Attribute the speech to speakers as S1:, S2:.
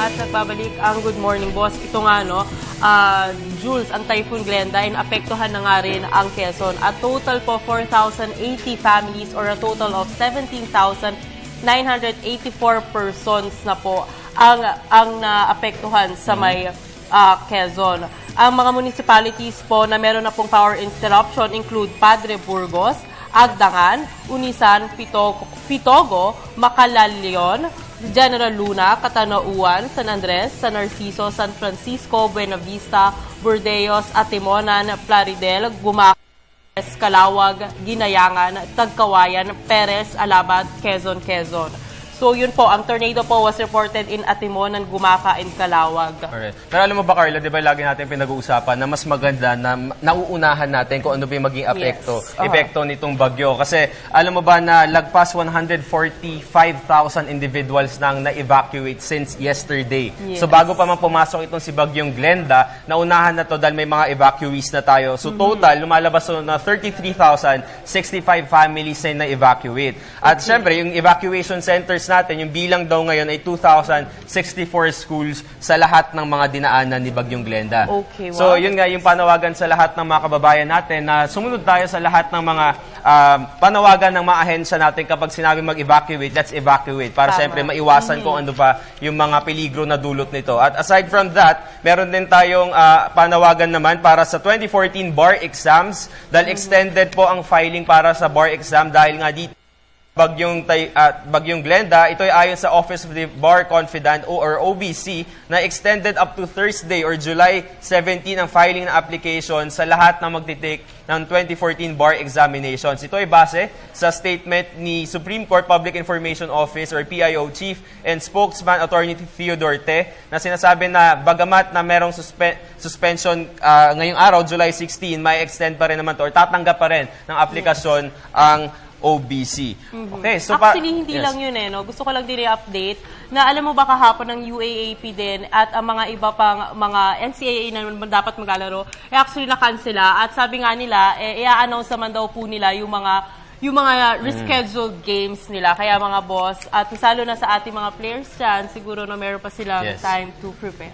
S1: at nagbabalik ang Good Morning Boss. Ito nga, no, Jules, ang Typhoon Glenda, ay naapektuhan na nga rin ang Quezon. A total po 4,080 families or a total of 17,984 persons na po ang naapektuhan sa may Quezon. Ang mga municipalities po na meron na pong power interruption include Padre Burgos, Agdangan, Unisan, Pitogo, Macalalion, General Luna, Catanauan, San Andres, San Narciso, San Francisco, Buena Vista, Burdeos, Atimonan, Plaridel, Gumaques, Calawag, Ginayangan, Tagkawayan, Perez, Alabad, Quezon. So yun po, ang tornado po was reported in Atimonan, Gumaca, and Calawag.
S2: Alright. Pero alam mo ba, Carla, di ba lagi natin pinag-uusapan na mas maganda na nauunahan natin kung ano ba yung maging epekto nitong bagyo. Kasi alam mo ba na lagpas 145,000 individuals nang na-evacuate since yesterday.
S1: Yes.
S2: So bago pa man pumasok itong si Bagyong Glenda, naunahan na to dahil may mga evacuees na tayo. So total, lumalabas na 33,065 families na na-evacuate. At syempre, yung evacuation centers natin, yung bilang daw ngayon ay 2,064 schools sa lahat ng mga dinaanan ni Bagyong Glenda.
S1: Okay, wow.
S2: So, yun nga yung panawagan sa lahat ng mga kababayan natin na sumunod tayo sa lahat ng mga panawagan ng mga ahensya natin kapag sinabi mag-evacuate, let's evacuate para syempre maiwasan kung ano pa yung mga peligro na dulot nito. At aside from that, meron din tayong panawagan naman para sa 2014 bar exams dahil extended po ang filing para sa bar exam dahil nga dito Bagyong Glenda, ito ay ayon sa Office of the Bar Confidant or OBC na extended up to Thursday or July 17 ang filing ng application sa lahat na magtitake ng 2014 bar examinations. Ito ay base sa statement ni Supreme Court Public Information Office or PIO Chief and Spokesman Attorney Theodore Te na sinasabi na bagamat na merong suspension ngayong araw, July 16, may extend pa rin naman to or tatanggap pa rin ng aplikasyon ang OBC. Okay, so
S1: actually, hindi lang yun no? Gusto ko lang din i-update na alam mo ba kahapon ng UAAP din at ang mga iba pang mga NCAA na dapat maglalaro, actually na-cancela at sabi nga nila, i-announce naman daw po nila yung mga rescheduled games nila. Kaya mga boss, at lalo na sa ating mga players dyan, siguro na meron pa silang time to prepare.